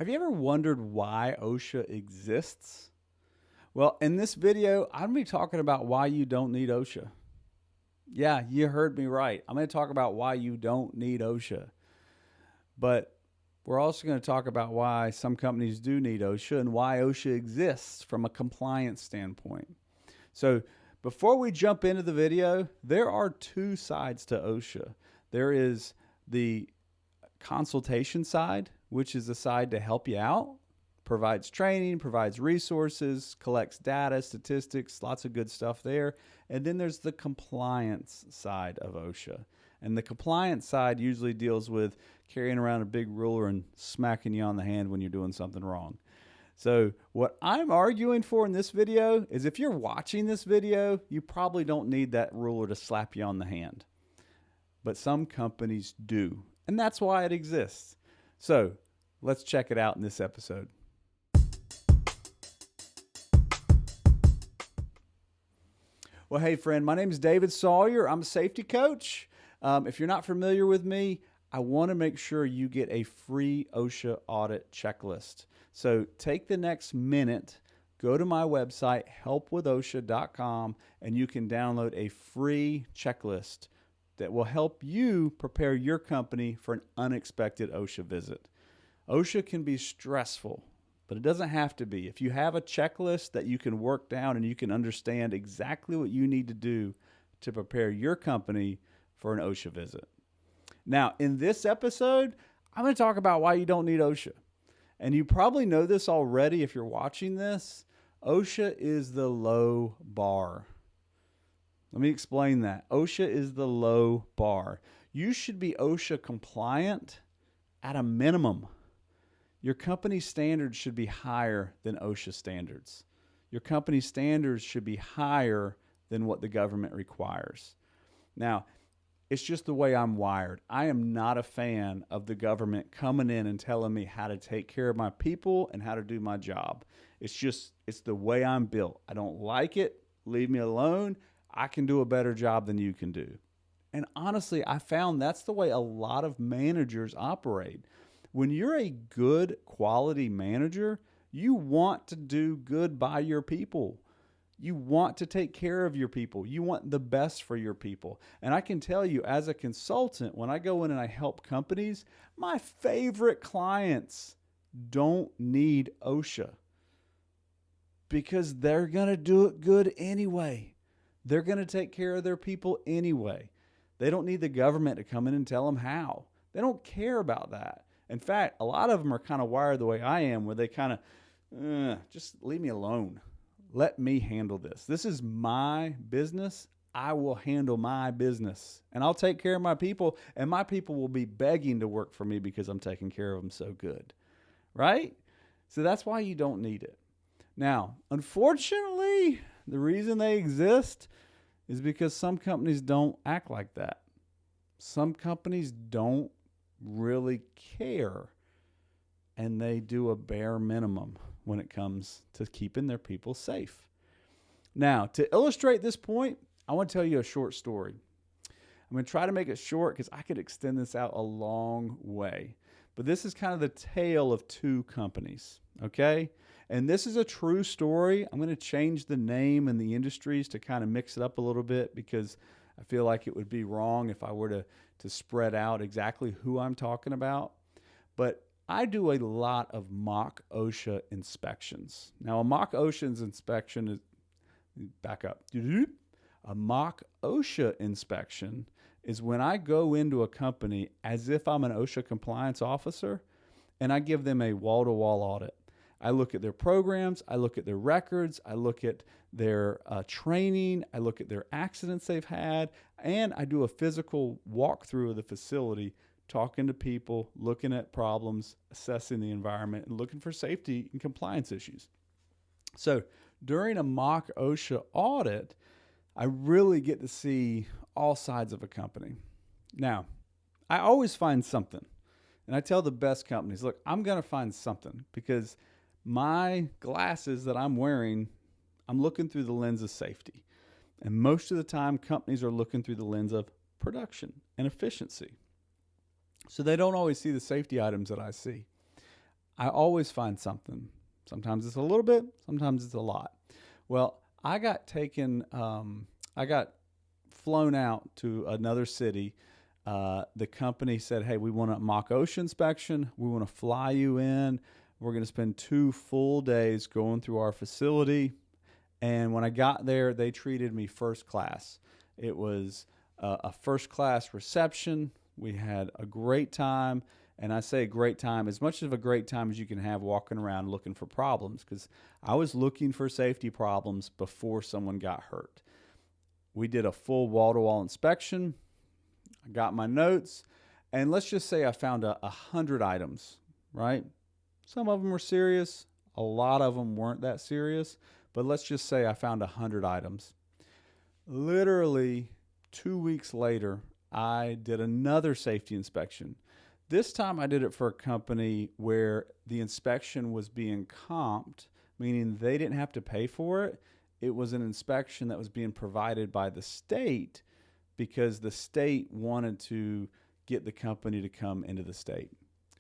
Have you ever wondered why OSHA exists? Well, in this video, I'm going to be talking about why you don't need OSHA. Yeah, you heard me right. I'm going to talk about why you don't need OSHA. But we're also going to talk about why some companies do need OSHA and why OSHA exists from a compliance standpoint. So before we jump into the video, there are two sides to OSHA. There is the consultation side, which is the side to help you out, provides training, provides resources, collects data, statistics, lots of good stuff there. And then there's the compliance side of OSHA. And the compliance side usually deals with carrying around a big ruler and smacking you on the hand when you're doing something wrong. So what I'm arguing for in this video is if you're watching this video, you probably don't need that ruler to slap you on the hand. But some companies do. And that's why it exists. So let's check it out in this episode. Well, hey friend, my name is David Sawyer. I'm a safety coach. If you're not familiar with me, I want to make sure you get a free OSHA audit checklist. So take the next minute, go to my website, helpwithosha.com, and you can download a free checklist that will help you prepare your company for an unexpected OSHA visit. OSHA can be stressful, but it doesn't have to be. If you have a checklist that you can work down and you can understand exactly what you need to do to prepare your company for an OSHA visit. Now, in this episode, I'm going to talk about why you don't need OSHA. And you probably know this already if you're watching this. OSHA is the low bar. Let me explain that. OSHA is the low bar. You should be OSHA compliant at a minimum. Your company standards should be higher than OSHA standards. Your company standards should be higher than what the government requires. Now, it's just the way I'm wired. I am not a fan of the government coming in and telling me how to take care of my people and how to do my job. It's the way I'm built. I don't like it. Leave me alone. I can do a better job than you can do. And honestly, I found that's the way a lot of managers operate. When you're a good quality manager, you want to do good by your people. You want to take care of your people. You want the best for your people. And I can tell you as a consultant, when I go in and I help companies, my favorite clients don't need OSHA because they're going to do it good anyway. They're going to take care of their people anyway. They don't need the government to come in and tell them how. They don't care about that. In fact, a lot of them are kind of wired the way I am, where they kind of, just leave me alone. Let me handle this. This is my business. I will handle my business. And I'll take care of my people, and my people will be begging to work for me because I'm taking care of them so good. Right? So that's why you don't need it. Now, unfortunately, the reason they exist is because some companies don't act like that. Some companies don't really care, and they do a bare minimum when it comes to keeping their people safe. Now, to illustrate this point, I want to tell you a short story. I'm going to try to make it short because I could extend this out a long way. But this is kind of the tale of two companies, okay? And this is a true story. I'm going to change the name and the industries to kind of mix it up a little bit because I feel like it would be wrong if I were to spread out exactly who I'm talking about. But I do a lot of mock OSHA inspections. Now, a mock OSHA inspection is, back up. A mock OSHA inspection is when I go into a company as if I'm an OSHA compliance officer and I give them a wall-to-wall audit. I look at their programs, I look at their records, I look at their training, I look at their accidents they've had, and I do a physical walkthrough of the facility, talking to people, looking at problems, assessing the environment, and looking for safety and compliance issues. So during a mock OSHA audit, I really get to see all sides of a company. Now, I always find something. And I tell the best companies, look, I'm going to find something because my glasses that I'm wearing, I'm looking through the lens of safety. And most of the time, companies are looking through the lens of production and efficiency. So they don't always see the safety items that I see. I always find something. Sometimes it's a little bit, sometimes it's a lot. Well, I got flown out to another city. The company said, hey, we want a mock OSHA inspection. We want to fly you in. We're going to spend 2 full days going through our facility. And when I got there, they treated me first class. It was a first class reception. We had a great time. And I say a great time, as much of a great time as you can have walking around looking for problems, because I was looking for safety problems before someone got hurt. We did a full wall-to-wall inspection. I got my notes, and let's just say I found 100 items, right? Some of them were serious. A lot of them weren't that serious, but let's just say I found 100 items. Literally 2 weeks later, I did another safety inspection. This time I did it for a company where the inspection was being comped, meaning they didn't have to pay for it. It was an inspection that was being provided by the state because the state wanted to get the company to come into the state.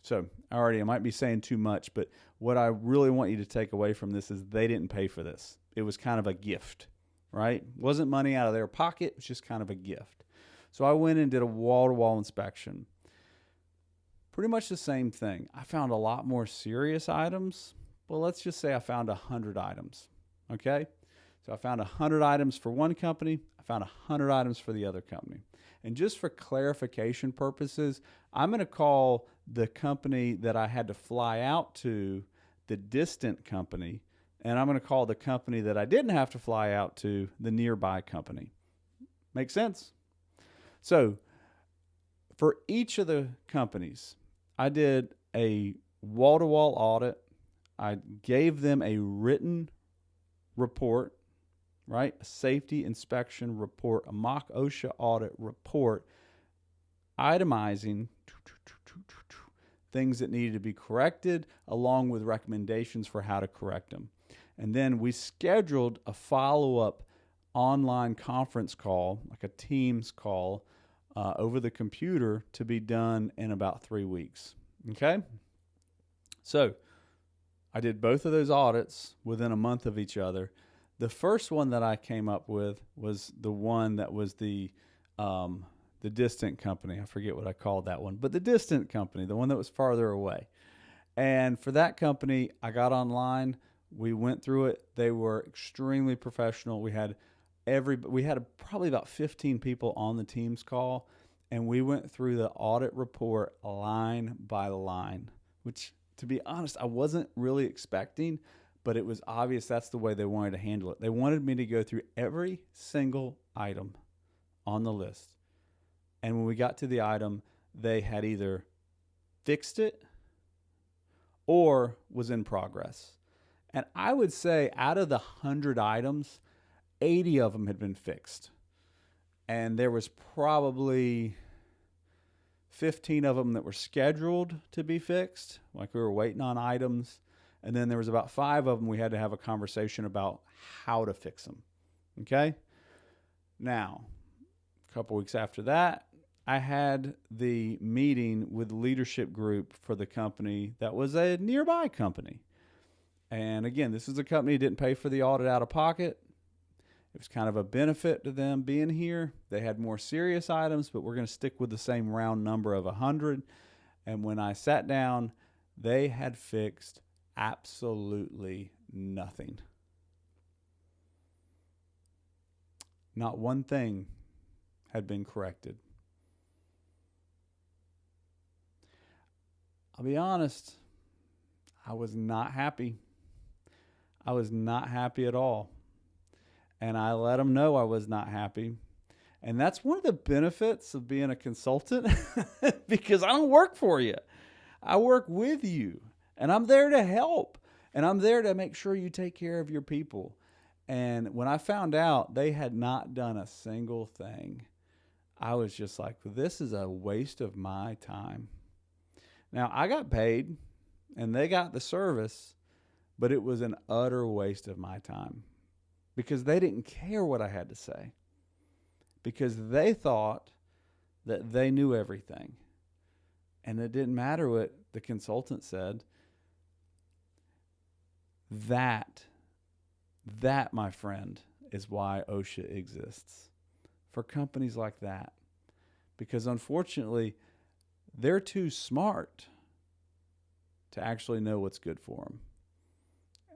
So I might be saying too much, but what I really want you to take away from this is they didn't pay for this. It was kind of a gift, right? It wasn't money out of their pocket. It was just kind of a gift. So I went and did a wall-to-wall inspection. Pretty much the same thing. I found a lot more serious items. Well, let's just say I found 100 items, okay? So I found 100 items for one company. I found 100 items for the other company. And just for clarification purposes, I'm going to call the company that I had to fly out to the distant company, and I'm going to call the company that I didn't have to fly out to the nearby company. Make sense? So for each of the companies, I did a wall-to-wall audit. I gave them a written report, right? A safety inspection report, a mock OSHA audit report, itemizing things that needed to be corrected, along with recommendations for how to correct them. And then we scheduled a follow-up online conference call, like a Teams call, over the computer to be done in about 3 weeks. Okay? So I did both of those audits within a month of each other. The first one that I came up with was the one that was the distant company. I forget what I called that one, but the distant company, the one that was farther away. And for that company, I got online. We went through it. They were extremely professional. We had probably about 15 people on the Teams call, and we went through the audit report line by line, which, to be honest, I wasn't really expecting, but it was obvious that's the way they wanted to handle it. They wanted me to go through every single item on the list. And when we got to the item, they had either fixed it or was in progress. And I would say out of the 100 items, 80 of them had been fixed. And there was probably 15 of them that were scheduled to be fixed, like we were waiting on items. And then there was about 5 of them we had to have a conversation about how to fix them. Okay? Now, a couple weeks after that, I had the meeting with the leadership group for the company that was a nearby company. And again, this is a company that didn't pay for the audit out of pocket. It was kind of a benefit to them being here. They had more serious items, but we're going to stick with the same round number of 100. And when I sat down, they had fixed absolutely nothing. Not one thing had been corrected. I'll be honest, I was not happy. I was not happy at all. And I let them know I was not happy. And that's one of the benefits of being a consultant because I don't work for you. I work with you. And I'm there to help. And I'm there to make sure you take care of your people. And when I found out they had not done a single thing, I was just like, this is a waste of my time. Now, I got paid and they got the service, but it was an utter waste of my time because they didn't care what I had to say, because they thought that they knew everything. And it didn't matter what the consultant said. That, my friend, is why OSHA exists. For companies like that. Because unfortunately, they're too smart to actually know what's good for them.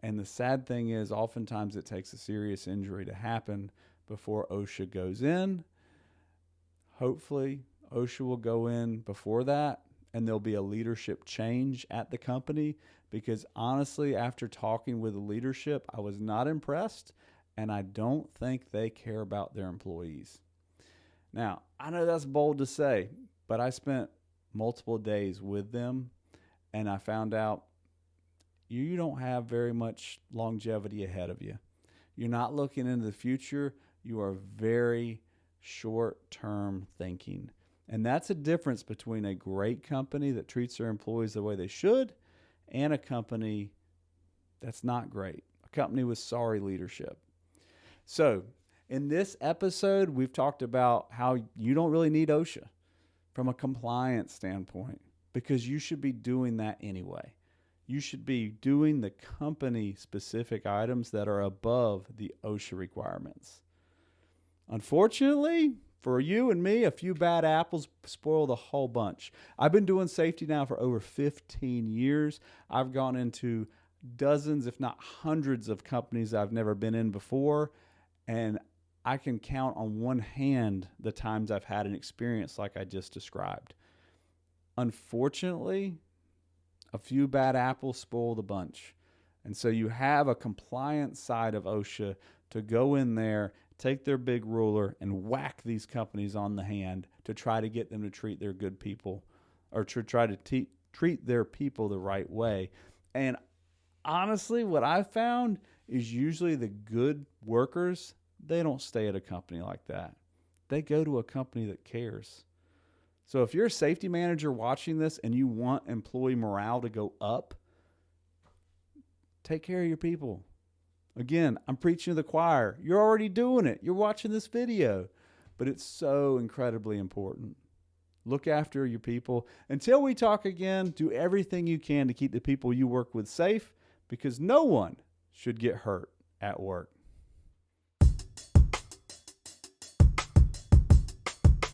And the sad thing is, oftentimes it takes a serious injury to happen before OSHA goes in. Hopefully, OSHA will go in before that, and there'll be a leadership change at the company. Because honestly, after talking with the leadership, I was not impressed, and I don't think they care about their employees. Now, I know that's bold to say, but I spent multiple days with them, and I found out you don't have very much longevity ahead of you. You're not looking into the future. You are very short-term thinking. And that's a difference between a great company that treats their employees the way they should and a company that's not great, a company with sorry leadership. So in this episode, we've talked about how you don't really need OSHA from a compliance standpoint, because you should be doing that anyway. You should be doing the company-specific items that are above the OSHA requirements. Unfortunately, for you and me, a few bad apples spoil the whole bunch. I've been doing safety now for over 15 years. I've gone into dozens, if not hundreds, of companies I've never been in before, and I can count on one hand the times I've had an experience like I just described. Unfortunately, a few bad apples spoil the bunch. And so you have a compliance side of OSHA to go in there, take their big ruler, and whack these companies on the hand to try to get them to treat their good people, or to try to treat their people the right way. And honestly, what I've found is usually the good workers, they don't stay at a company like that. They go to a company that cares. So if you're a safety manager watching this and you want employee morale to go up, take care of your people. Again, I'm preaching to the choir. You're already doing it. You're watching this video. But it's so incredibly important. Look after your people. Until we talk again, do everything you can to keep the people you work with safe, because no one should get hurt at work.